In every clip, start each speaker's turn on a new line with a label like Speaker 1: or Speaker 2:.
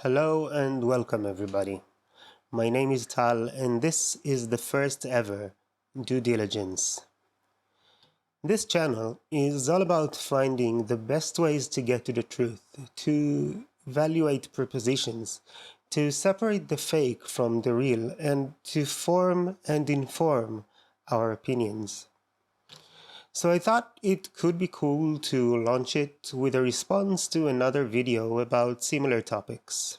Speaker 1: Hello and welcome everybody. My name is Tal and this is the first ever Due Diligence. This channel is all about finding the best ways to get to the truth, to evaluate propositions, to separate the fake from the real, and to form and inform our opinions. So I thought it could be cool to launch it with a response to another video about similar topics.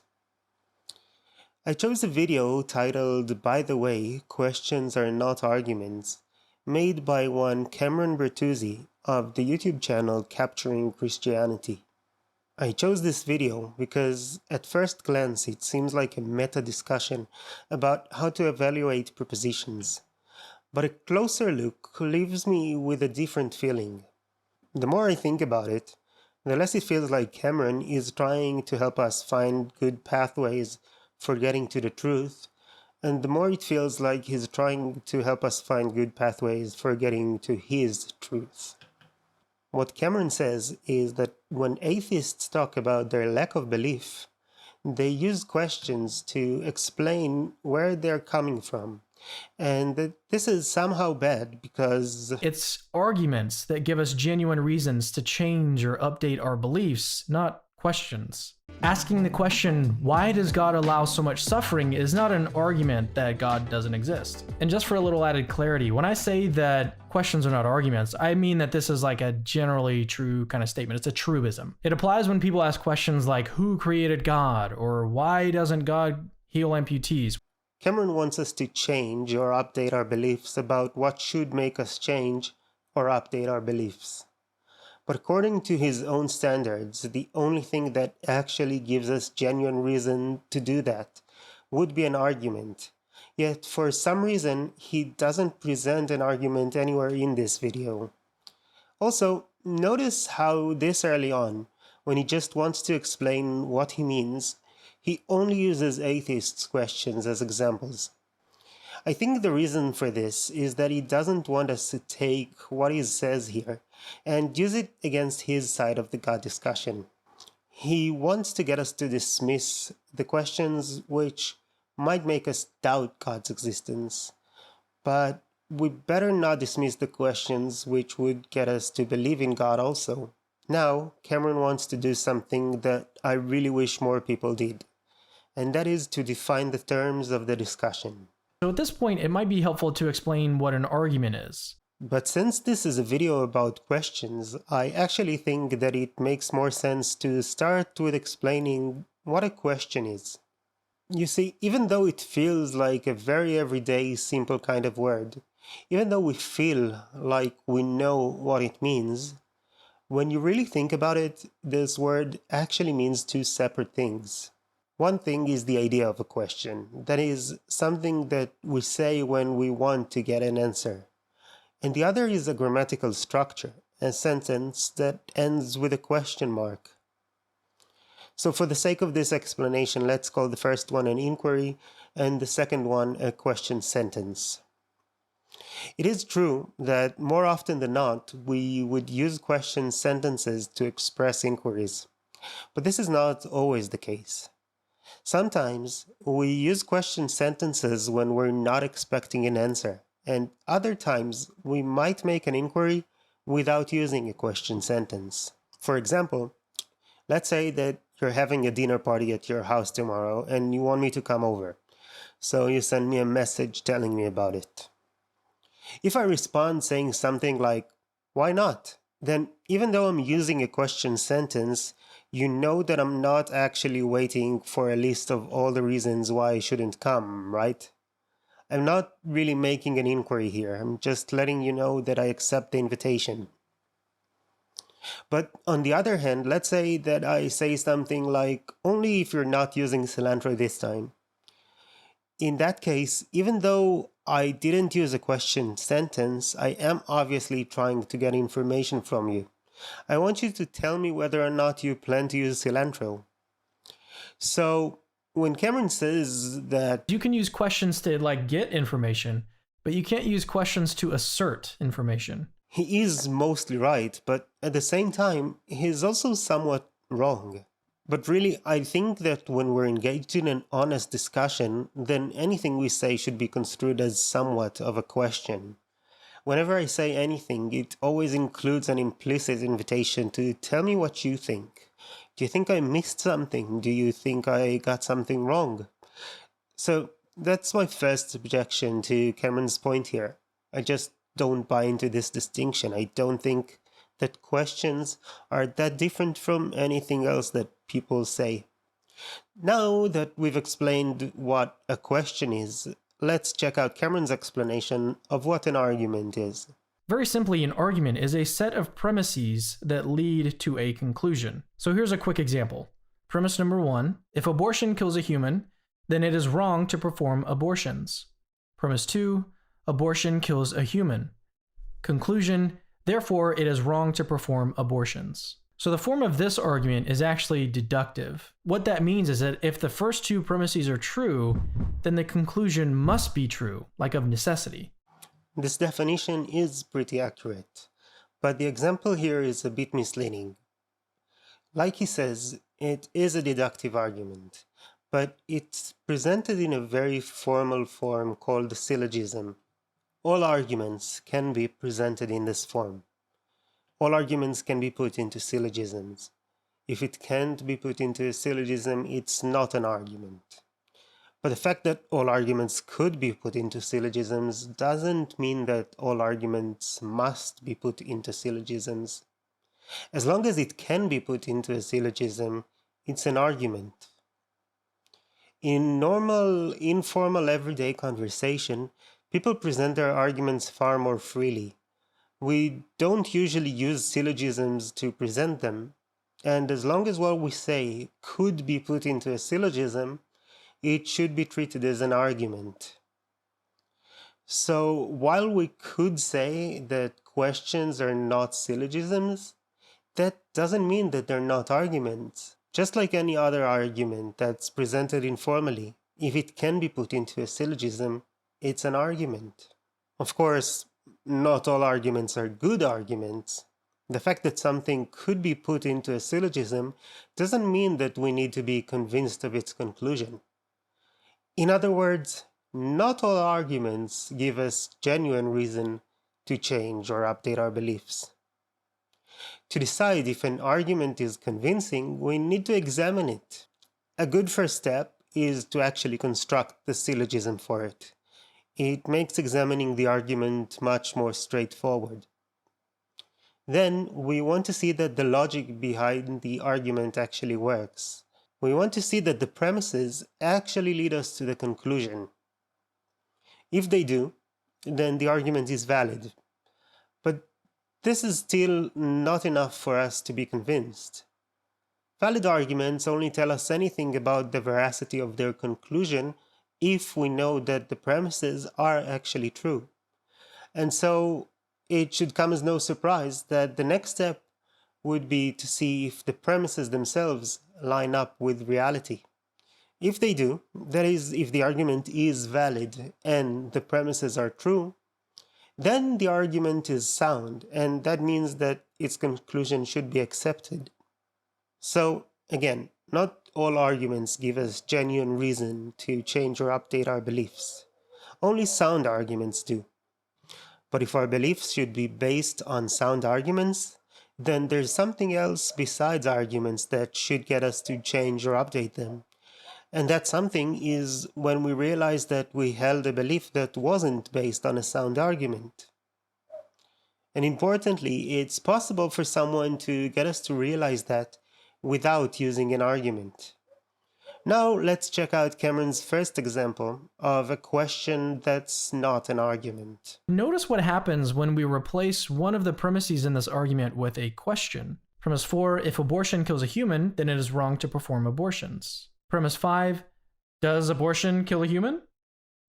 Speaker 1: I chose a video titled, "By the way, questions are not arguments," made by one Cameron Bertuzzi of the YouTube channel Capturing Christianity. I chose this video because at first glance it seems like a meta discussion about how to evaluate propositions, but a closer look leaves me with a different feeling. The more I think about it, the less it feels like Cameron is trying to help us find good pathways for getting to the truth, and the more it feels like he's trying to help us find good pathways for getting to his truth. What Cameron says is that when atheists talk about their lack of belief, they use questions to explain where they're coming from, and that this is somehow bad because
Speaker 2: It's arguments that give us genuine reasons to change or update our beliefs, not questions. Asking the question, why does God allow so much suffering, is not an argument that God doesn't exist. And just for a little added clarity, when I say that questions are not arguments, I mean that this is like a generally true kind of statement. It's a truism. It applies when people ask questions like, who created God? Or why doesn't God heal amputees?
Speaker 1: Cameron wants us to change or update our beliefs about what should make us change or update our beliefs. But according to his own standards, the only thing that actually gives us genuine reason to do that would be an argument. Yet for some reason, he doesn't present an argument anywhere in this video. Also, notice how this early on, when he just wants to explain what he means, he only uses atheists' questions as examples. I think the reason for this is that he doesn't want us to take what he says here and use it against his side of the God discussion. He wants to get us to dismiss the questions which might make us doubt God's existence, but we better not dismiss the questions which would get us to believe in God also. Now, Cameron wants to do something that I really wish more people did, and that is to define the terms of the discussion.
Speaker 2: So at this point, it might be helpful to explain what an argument is.
Speaker 1: But since this is a video about questions, I actually think that it makes more sense to start with explaining what a question is. You see, even though it feels like a very everyday, simple kind of word, even though we feel like we know what it means, when you really think about it, this word actually means two separate things. One thing is the idea of a question, that is, something that we say when we want to get an answer. And the other is a grammatical structure, a sentence that ends with a question mark. So for the sake of this explanation, let's call the first one an inquiry and the second one a question sentence. It is true that more often than not, we would use question sentences to express inquiries, but this is not always the case. Sometimes we use question sentences when we're not expecting an answer, and other times we might make an inquiry without using a question sentence. For example, let's say that you're having a dinner party at your house tomorrow and you want me to come over, so you send me a message telling me about it. If I respond saying something like, "Why not?" then even though I'm using a question sentence, you know that I'm not actually waiting for a list of all the reasons why I shouldn't come, right? I'm not really making an inquiry here. I'm just letting you know that I accept the invitation. But on the other hand, let's say that I say something like, "Only if you're not using cilantro this time." In that case, even though I didn't use a question sentence, I am obviously trying to get information from you. I want you to tell me whether or not you plan to use cilantro. So when Cameron says that
Speaker 2: You can use questions to get information, but you can't use questions to assert information.
Speaker 1: he is mostly right, but at the same time, he's also somewhat wrong. But really, I think that when we're engaged in an honest discussion, then anything we say should be construed as somewhat of a question. Whenever I say anything, it always includes an implicit invitation to tell me what you think. Do you think I missed something? Do you think I got something wrong? So that's my first objection to Cameron's point here. I just don't buy into this distinction. I don't think that questions are that different from anything else that people say. Now that we've explained what a question is, let's check out Cameron's explanation of what an argument is.
Speaker 2: Very simply, an argument is a set of premises that lead to a conclusion. So here's a quick example. Premise number 1, if abortion kills a human, then it is wrong to perform abortions. Premise 2, abortion kills a human. Conclusion, therefore it is wrong to perform abortions. So the form of this argument is actually deductive. What that means is that if the first two premises are true, then the conclusion must be true, like of necessity.
Speaker 1: This definition is pretty accurate, but the example here is a bit misleading. Like he says, it is a deductive argument, but it's presented in a very formal form called a syllogism. All arguments can be presented in this form. All arguments can be put into syllogisms. If it can't be put into a syllogism, it's not an argument. But the fact that all arguments could be put into syllogisms doesn't mean that all arguments must be put into syllogisms. As long as it can be put into a syllogism, it's an argument. In normal, informal, everyday conversation, people present their arguments far more freely. We don't usually use syllogisms to present them, and as long as what we say could be put into a syllogism, it should be treated as an argument. So while we could say that questions are not syllogisms, that doesn't mean that they're not arguments. Just like any other argument that's presented informally, if it can be put into a syllogism, it's an argument. Of course, not all arguments are good arguments. The fact that something could be put into a syllogism doesn't mean that we need to be convinced of its conclusion. In other words, not all arguments give us genuine reason to change or update our beliefs. To decide if an argument is convincing, we need to examine it. A good first step is to actually construct the syllogism for it. It makes examining the argument much more straightforward. Then we want to see that the logic behind the argument actually works. We want to see that the premises actually lead us to the conclusion. If they do, then the argument is valid. But this is still not enough for us to be convinced. Valid arguments only tell us anything about the veracity of their conclusion if we know that the premises are actually true. And so it should come as no surprise that the next step would be to see if the premises themselves line up with reality. If they do, that is, if the argument is valid and the premises are true, then the argument is sound, and that means that its conclusion should be accepted. So, again, not all arguments give us genuine reason to change or update our beliefs. Only sound arguments do. But if our beliefs should be based on sound arguments, then there's something else besides arguments that should get us to change or update them. And that something is when we realize that we held a belief that wasn't based on a sound argument. And importantly, it's possible for someone to get us to realize that without using an argument. Now let's check out Cameron's first example of a question that's not an argument.
Speaker 2: Notice what happens when we replace one of the premises in this argument with a question. Premise 4, if abortion kills a human, then it is wrong to perform abortions. Premise 5, does abortion kill a human?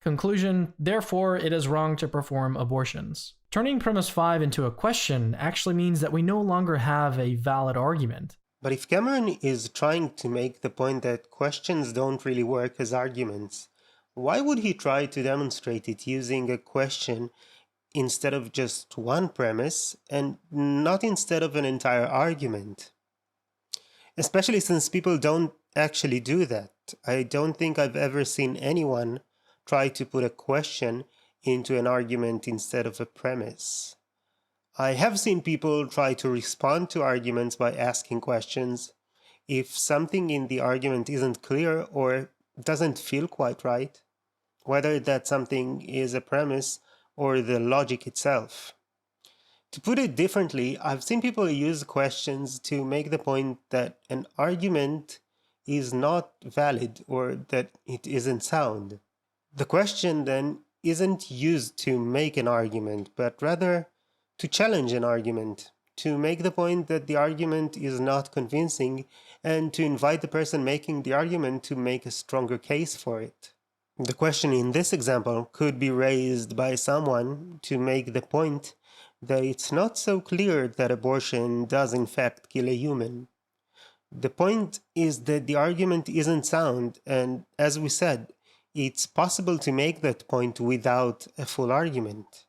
Speaker 2: Conclusion, therefore it is wrong to perform abortions. Turning premise 5 into a question actually means that we no longer have a valid argument.
Speaker 1: But if Cameron is trying to make the point that questions don't really work as arguments, why would he try to demonstrate it using a question instead of just one premise and not instead of an entire argument? especially since people don't actually do that. I don't think I've ever seen anyone try to put a question into an argument instead of a premise. I have seen people try to respond to arguments by asking questions. If something in the argument isn't clear or doesn't feel quite right, whether that something is a premise or the logic itself. To put it differently, I've seen people use questions to make the point that an argument is not valid or that it isn't sound. The question then isn't used to make an argument, but rather to challenge an argument, to make the point that the argument is not convincing, and to invite the person making the argument to make a stronger case for it. The question in this example could be raised by someone to make the point that it's not so clear that abortion does in fact kill a human. The point is that the argument isn't sound, and as we said, it's possible to make that point without a full argument.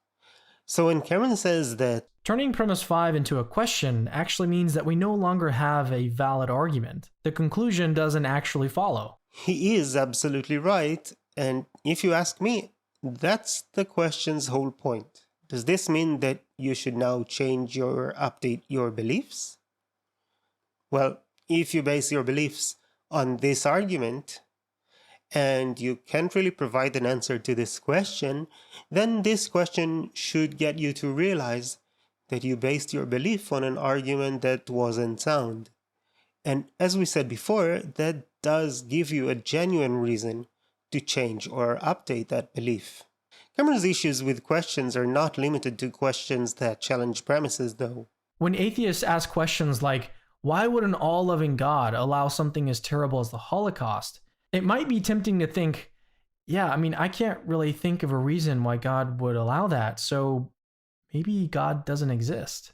Speaker 1: So when Cameron says that
Speaker 2: turning premise 5 into a question actually means that we no longer have a valid argument. The conclusion doesn't actually follow.
Speaker 1: he is absolutely right, and if you ask me, that's the question's whole point. Does this mean that you should now change or update your beliefs? Well, if you base your beliefs on this argument, and you can't really provide an answer to this question, then this question should get you to realize that you based your belief on an argument that wasn't sound. And as we said before, that does give you a genuine reason to change or update that belief. Cameron's issues with questions are not limited to questions that challenge premises, though.
Speaker 2: When atheists ask questions like, why would an all-loving God allow something as terrible as the Holocaust? It might be tempting to think, I can't really think of a reason why God would allow that, so maybe God doesn't exist.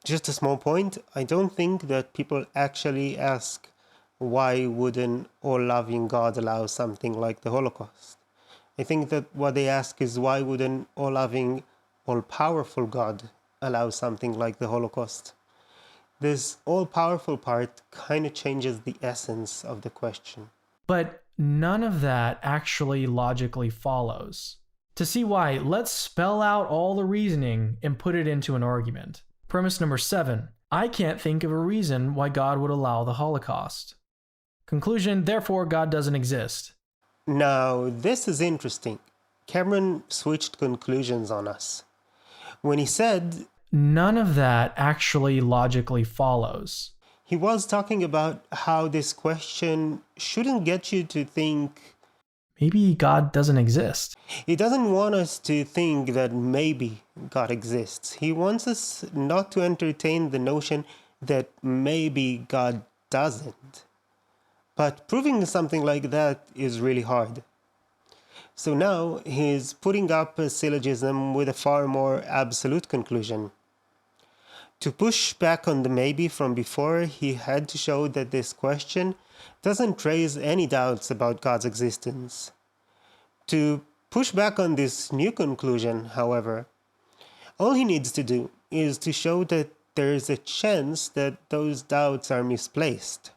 Speaker 1: Just a small point, I don't think that people actually ask, why would an all-loving God allow something like the Holocaust? I think that what they ask is, why would an all-loving, all-powerful God allow something like the Holocaust? This all-powerful part kind of changes the essence of the question.
Speaker 2: But none of that actually logically follows. To see why, let's spell out all the reasoning and put it into an argument. Premise number 7. I can't think of a reason why God would allow the Holocaust. Conclusion, therefore God doesn't exist.
Speaker 1: Now, this is interesting. Cameron switched conclusions on us. When he said,
Speaker 2: none of that actually logically follows,
Speaker 1: he was talking about how this question shouldn't get you to think
Speaker 2: maybe God doesn't exist.
Speaker 1: He doesn't want us to think that maybe God exists. He wants us not to entertain the notion that maybe God doesn't. But proving something like that is really hard. So now he's putting up a syllogism with a far more absolute conclusion. To push back on the maybe from before, he had to show that this question doesn't raise any doubts about God's existence. To push back on this new conclusion, however, all he needs to do is to show that there is a chance that those doubts are misplaced.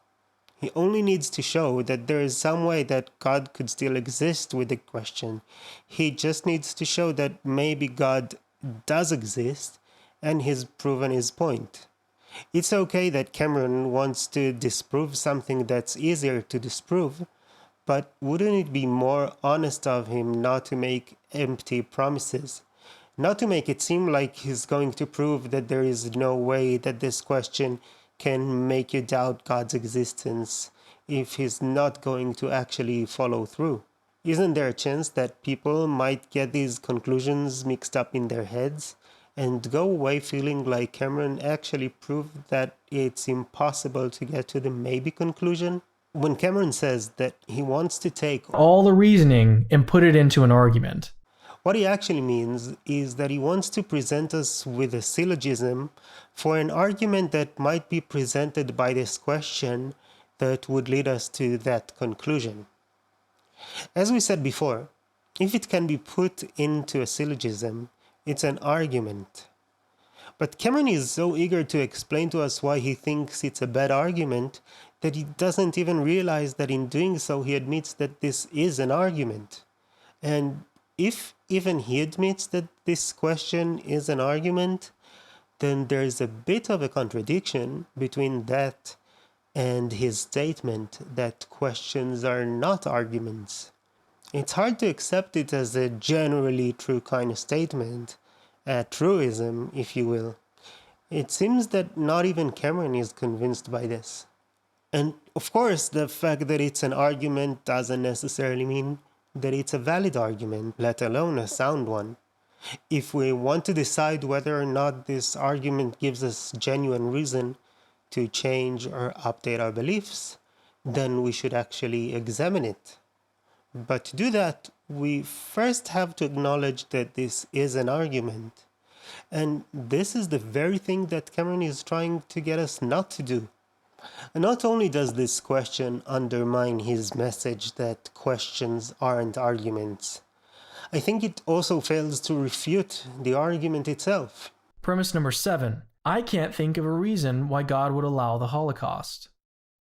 Speaker 1: He only needs to show that there is some way that God could still exist with the question. He just needs to show that maybe God does exist, and he's proven his point. It's okay that Cameron wants to disprove something that's easier to disprove, but wouldn't it be more honest of him not to make empty promises? Not to make it seem like he's going to prove that there is no way that this question can make you doubt God's existence if he's not going to actually follow through. Isn't there a chance that people might get these conclusions mixed up in their heads and go away feeling like Cameron actually proved that it's impossible to get to the maybe conclusion? When Cameron says that he wants to take
Speaker 2: all the reasoning and put it into an argument,
Speaker 1: what he actually means is that he wants to present us with a syllogism for an argument that might be presented by this question that would lead us to that conclusion. As we said before, if it can be put into a syllogism, it's an argument. But Cameron is so eager to explain to us why he thinks it's a bad argument that he doesn't even realize that in doing so he admits that this is an argument. And if even he admits that this question is an argument, then there's a bit of a contradiction between that and his statement that questions are not arguments. It's hard to accept it as a generally true kind of statement, a truism, if you will. It seems that not even Cameron is convinced by this. And of course, the fact that it's an argument doesn't necessarily mean that it's a valid argument, let alone a sound one. If we want to decide whether or not this argument gives us genuine reason to change or update our beliefs, then we should actually examine it. But to do that, we first have to acknowledge that this is an argument. And this is the very thing that Cameron is trying to get us not to do. And not only does this question undermine his message that questions aren't arguments, I think it also fails to refute the argument itself.
Speaker 2: Premise number 7. I can't think of a reason why God would allow the Holocaust.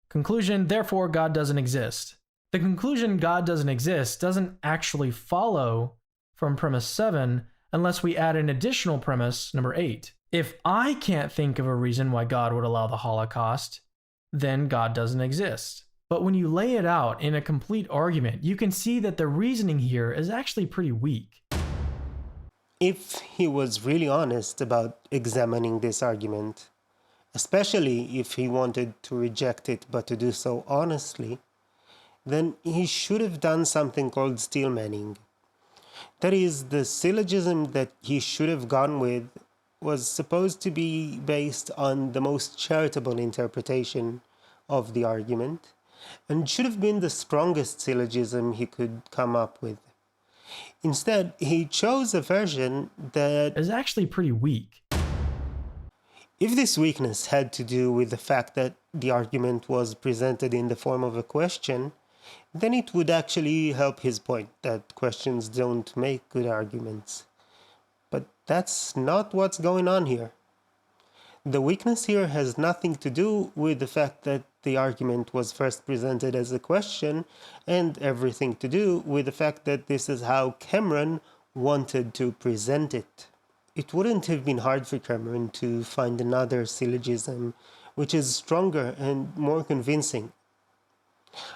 Speaker 2: Conclusion, therefore God doesn't exist. The conclusion God doesn't exist doesn't actually follow from premise 7 unless we add an additional premise, number 8. If I can't think of a reason why God would allow the Holocaust, then God doesn't exist. But when you lay it out in a complete argument, you can see that the reasoning here is actually pretty weak.
Speaker 1: If he was really honest about examining this argument, especially if he wanted to reject it but to do so honestly, then he should have done something called steel manning. That is, the syllogism that he should have gone with was supposed to be based on the most charitable interpretation of the argument, and should have been the strongest syllogism he could come up with. Instead, he chose a version that
Speaker 2: is actually pretty weak.
Speaker 1: If this weakness had to do with the fact that the argument was presented in the form of a question, then it would actually help his point that questions don't make good arguments. But that's not what's going on here. The weakness here has nothing to do with the fact that the argument was first presented as a question, and everything to do with the fact that this is how Cameron wanted to present it. It wouldn't have been hard for Cameron to find another syllogism which is stronger and more convincing.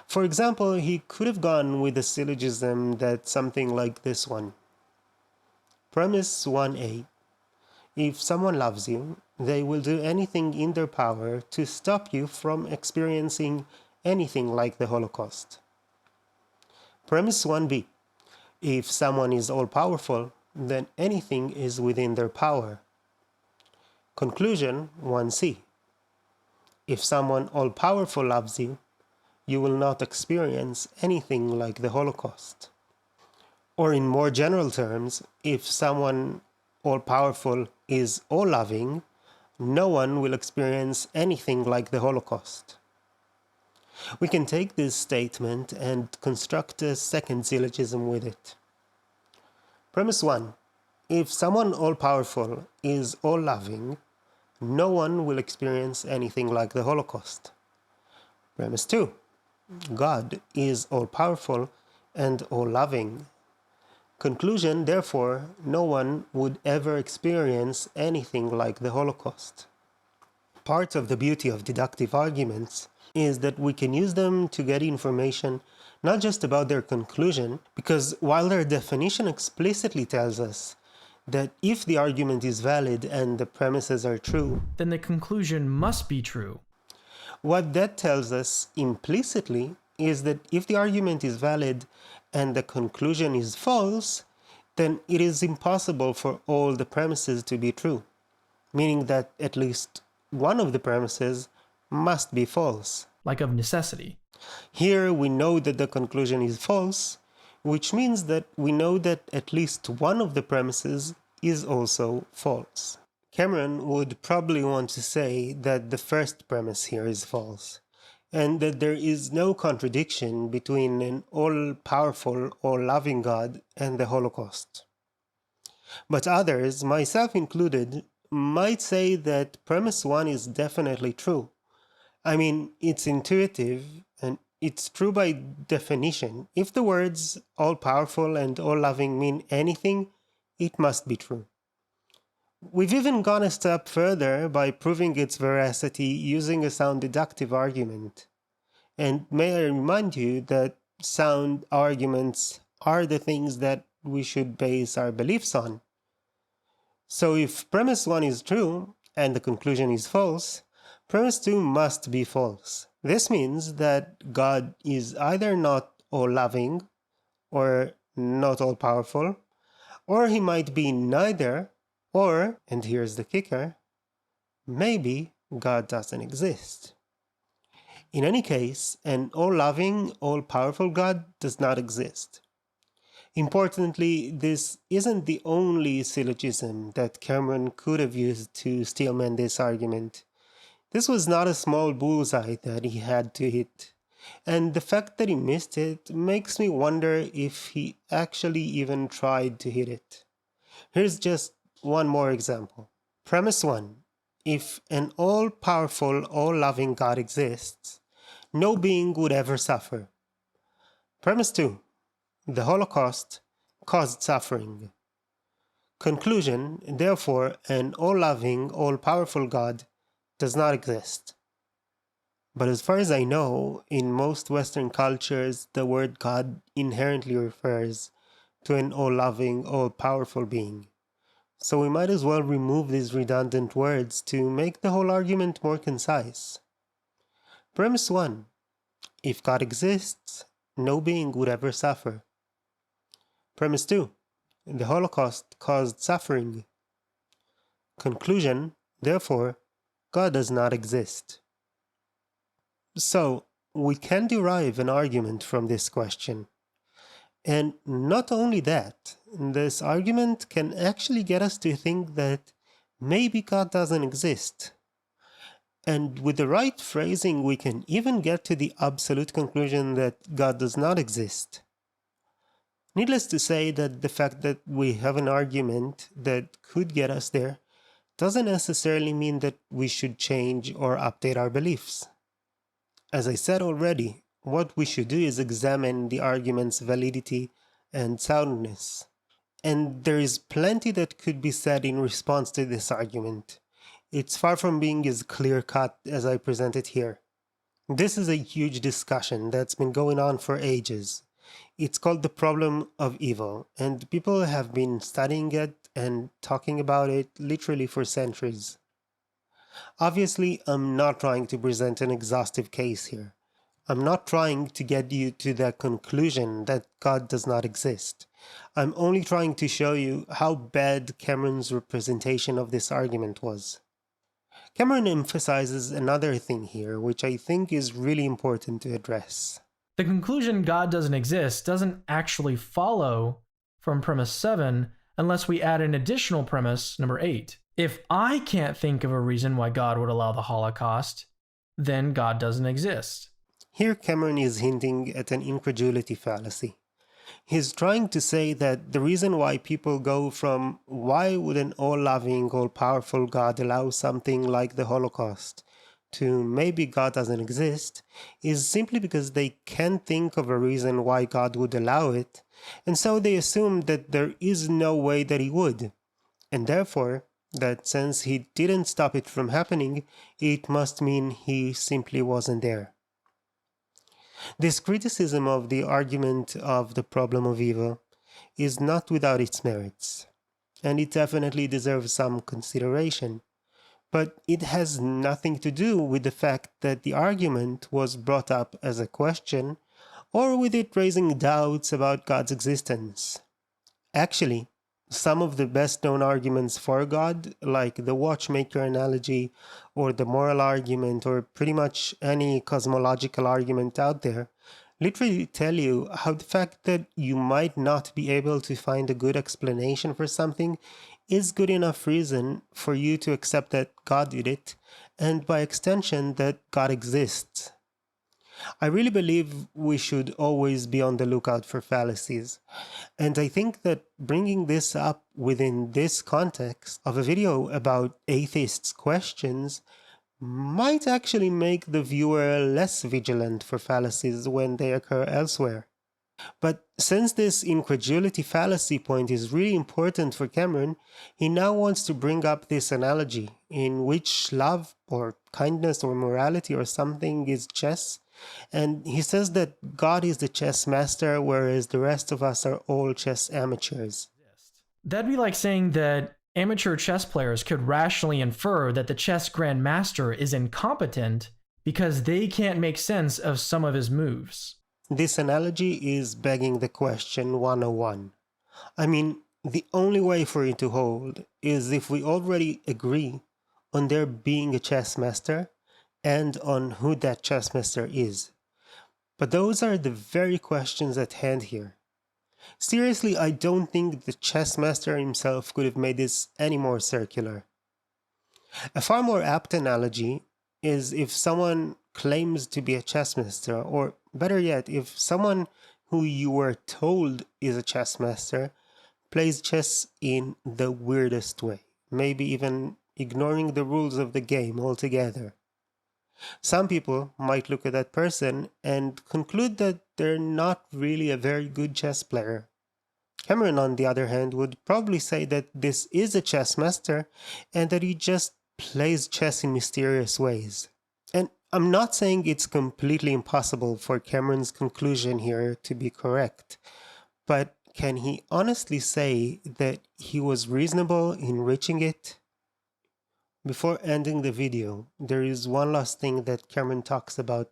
Speaker 1: For example, he could have gone with a syllogism that's something like this one. Premise 1a. If someone loves you, they will do anything in their power to stop you from experiencing anything like the Holocaust. Premise 1b. If someone is all-powerful, then anything is within their power. Conclusion 1c. If someone all-powerful loves you, you will not experience anything like the Holocaust. Or in more general terms, if someone all-powerful is all-loving, no one will experience anything like the Holocaust. We can take this statement and construct a second syllogism with it. Premise 1. If someone all-powerful is all-loving, no one will experience anything like the Holocaust. Premise 2. God is all-powerful and all-loving. Conclusion, therefore, no one would ever experience anything like the Holocaust. Part of the beauty of deductive arguments is that we can use them to get information not just about their conclusion, because while their definition explicitly tells us that if the argument is valid and the premises are true,
Speaker 2: then the conclusion must be true.
Speaker 1: What that tells us implicitly is that if the argument is valid and the conclusion is false, then it is impossible for all the premises to be true, meaning that at least one of the premises must be false.
Speaker 2: Like of necessity.
Speaker 1: Here we know that the conclusion is false, which means that we know that at least one of the premises is also false. Cameron would probably want to say that the first premise here is false, and that there is no contradiction between an all-powerful, all-loving God and the Holocaust. But others, myself included, might say that premise 1 is definitely true, I mean, it's intuitive and it's true by definition. If the words all powerful and all loving mean anything, it must be true. We've even gone a step further by proving its veracity using a sound deductive argument. And may I remind you that sound arguments are the things that we should base our beliefs on. So if premise 1 is true and the conclusion is false, premise 2 must be false. This means that God is either not all-loving or not all-powerful, or he might be neither, or, and here's the kicker, maybe God doesn't exist. In any case, an all-loving, all-powerful God does not exist. Importantly, this isn't the only syllogism that Cameron could have used to steelman this argument. This was not a small bullseye that he had to hit, and the fact that he missed it makes me wonder if he actually even tried to hit it. Here's just one more example. Premise 1. If an all-powerful, all-loving God exists, no being would ever suffer. Premise 2. The Holocaust caused suffering. Conclusion, therefore, an all-loving, all-powerful God does not exist. But as far as I know, in most Western cultures, the word God inherently refers to an all-loving, all-powerful being. So we might as well remove these redundant words to make the whole argument more concise. Premise 1. If God exists, no being would ever suffer. Premise 2. The Holocaust caused suffering. Conclusion, therefore, God does not exist. So, we can derive an argument from this question. And not only that, this argument can actually get us to think that maybe God doesn't exist. And with the right phrasing, we can even get to the absolute conclusion that God does not exist. Needless to say that the fact that we have an argument that could get us there doesn't necessarily mean that we should change or update our beliefs. As I said already, what we should do is examine the argument's validity and soundness. And there is plenty that could be said in response to this argument. It's far from being as clear-cut as I present it here. This is a huge discussion that's been going on for ages. It's called the problem of evil, and people have been studying it and talking about it literally for centuries. Obviously, I'm not trying to present an exhaustive case here. I'm not trying to get you to the conclusion that God does not exist. I'm only trying to show you how bad Cameron's representation of this argument was. Cameron emphasizes another thing here, which I think is really important to address.
Speaker 2: The conclusion God doesn't exist doesn't actually follow from premise 7 unless we add an additional premise, number 8. If I can't think of a reason why God would allow the Holocaust, then God doesn't exist.
Speaker 1: Here Cameron is hinting at an incredulity fallacy. He's trying to say that the reason why people go from why would an all-loving, all-powerful God allow something like the Holocaust to maybe God doesn't exist is simply because they can't think of a reason why God would allow it, and so they assume that there is no way that he would, and therefore that since he didn't stop it from happening, it must mean he simply wasn't there. This criticism of the argument of the problem of evil is not without its merits, and it definitely deserves some consideration, but it has nothing to do with the fact that the argument was brought up as a question, or with it raising doubts about God's existence. Actually, some of the best-known arguments for God, like the watchmaker analogy, or the moral argument, or pretty much any cosmological argument out there, literally tell you how the fact that you might not be able to find a good explanation for something is good enough reason for you to accept that God did it, and by extension that God exists. I really believe we should always be on the lookout for fallacies, and I think that bringing this up within this context of a video about atheists' questions might actually make the viewer less vigilant for fallacies when they occur elsewhere. But since this incredulity fallacy point is really important for Cameron, he now wants to bring up this analogy in which love or kindness or morality or something is chess. And he says that God is the chess master, whereas the rest of us are all chess amateurs.
Speaker 2: That'd be like saying that amateur chess players could rationally infer that the chess grandmaster is incompetent because they can't make sense of some of his moves.
Speaker 1: This analogy is begging the question 101. I mean, the only way for it to hold is if we already agree on there being a chess master and on who that chess master is. But those are the very questions at hand here. Seriously, I don't think the chess master himself could have made this any more circular. A far more apt analogy is if someone claims to be a chess master, or better yet, if someone who you were told is a chess master plays chess in the weirdest way, maybe even ignoring the rules of the game altogether. Some people might look at that person and conclude that they're not really a very good chess player. Cameron, on the other hand, would probably say that this is a chess master and that he just plays chess in mysterious ways. And I'm not saying it's completely impossible for Cameron's conclusion here to be correct, but can he honestly say that he was reasonable in reaching it? Before ending the video, there is one last thing that Cameron talks about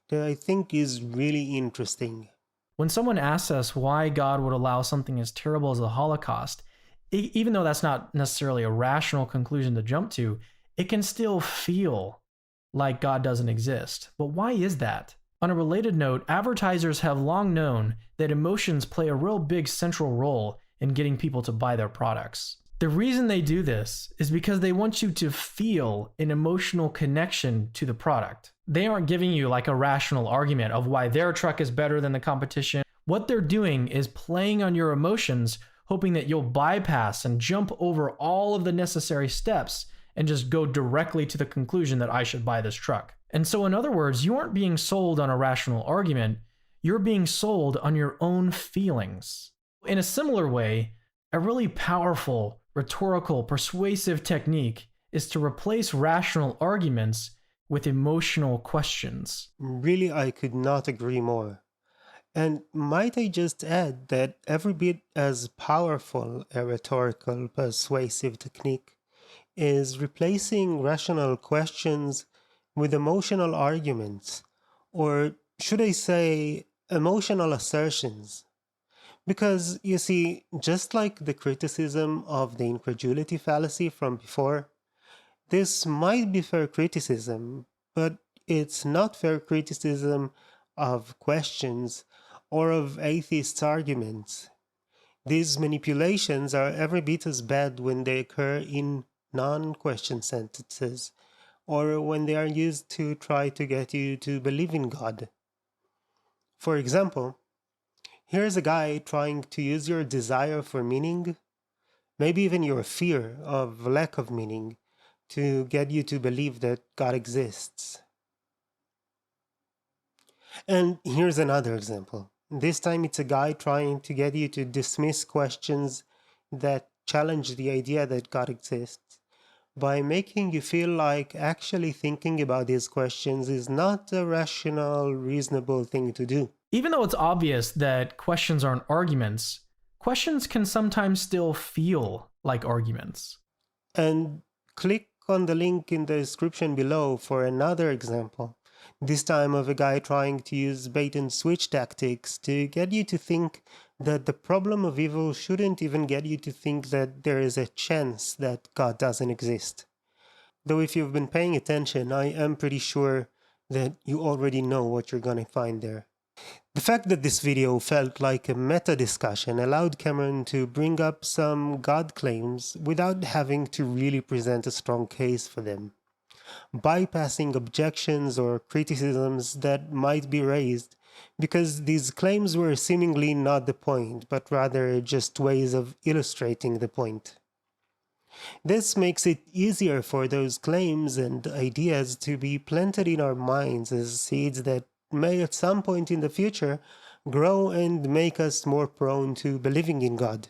Speaker 1: that I think is really interesting.
Speaker 2: When someone asks us why God would allow something as terrible as the Holocaust, even though that's not necessarily a rational conclusion to jump to, it can still feel like God doesn't exist. But why is that? On a related note, advertisers have long known that emotions play a real big central role in getting people to buy their products. The reason they do this is because they want you to feel an emotional connection to the product. They aren't giving you like a rational argument of why their truck is better than the competition. What they're doing is playing on your emotions, hoping that you'll bypass and jump over all of the necessary steps and just go directly to the conclusion that I should buy this truck. And so in other words, you aren't being sold on a rational argument, you're being sold on your own feelings. In a similar way, a really powerful, rhetorical, persuasive technique is to replace rational arguments with emotional questions.
Speaker 1: Really, I could not agree more. And might I just add that every bit as powerful a rhetorical, persuasive technique is replacing rational questions with emotional arguments, or should I say, emotional assertions. Because, you see, just like the criticism of the incredulity fallacy from before, this might be fair criticism, but it's not fair criticism of questions or of atheist arguments. These manipulations are every bit as bad when they occur in non-question sentences, or when they are used to try to get you to believe in God. For example, here's a guy trying to use your desire for meaning, maybe even your fear of lack of meaning, to get you to believe that God exists. And here's another example. This time it's a guy trying to get you to dismiss questions that challenge the idea that God exists by making you feel like actually thinking about these questions is not a rational, reasonable thing to do.
Speaker 2: Even though it's obvious that questions aren't arguments, questions can sometimes still feel like arguments.
Speaker 1: And click on the link in the description below for another example, this time of a guy trying to use bait and switch tactics to get you to think that the problem of evil shouldn't even get you to think that there is a chance that God doesn't exist. Though if you've been paying attention, I am pretty sure that you already know what you're gonna find there. The fact that this video felt like a meta discussion allowed Cameron to bring up some God claims without having to really present a strong case for them, bypassing objections or criticisms that might be raised because these claims were seemingly not the point, but rather just ways of illustrating the point. This makes it easier for those claims and ideas to be planted in our minds as seeds that may at some point in the future grow and make us more prone to believing in God.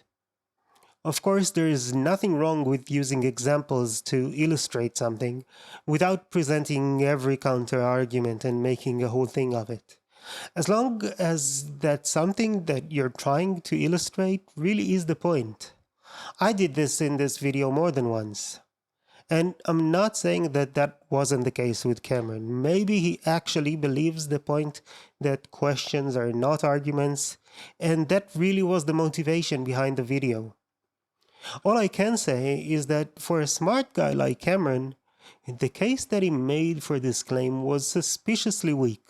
Speaker 1: Of course, there is nothing wrong with using examples to illustrate something without presenting every counter-argument and making a whole thing of it. As long as that something that you're trying to illustrate really is the point. I did this in this video more than once. And I'm not saying that that wasn't the case with Cameron. Maybe he actually believes the point that questions are not arguments, and that really was the motivation behind the video. All I can say is that for a smart guy like Cameron, the case that he made for this claim was suspiciously weak.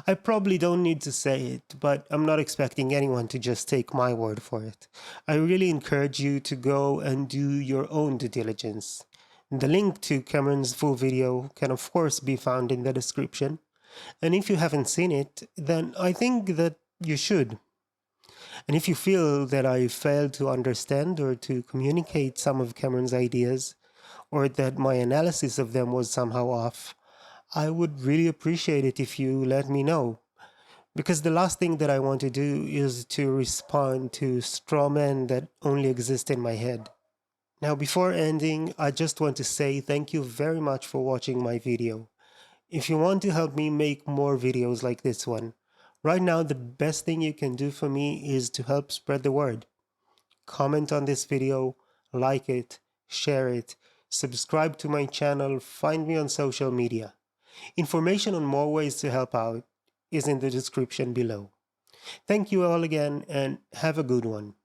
Speaker 1: I probably don't need to say it, but I'm not expecting anyone to just take my word for it. I really encourage you to go and do your own due diligence. The link to Cameron's full video can of course be found in the description, and if you haven't seen it, then I think that you should. And if you feel that I failed to understand or to communicate some of Cameron's ideas, or that my analysis of them was somehow off, I would really appreciate it if you let me know. Because the last thing that I want to do is to respond to straw men that only exist in my head. Now, before ending, I just want to say thank you very much for watching my video. If you want to help me make more videos like this one, right now the best thing you can do for me is to help spread the word. Comment on this video, like it, share it, subscribe to my channel, find me on social media. Information on more ways to help out is in the description below. Thank you all again and have a good one.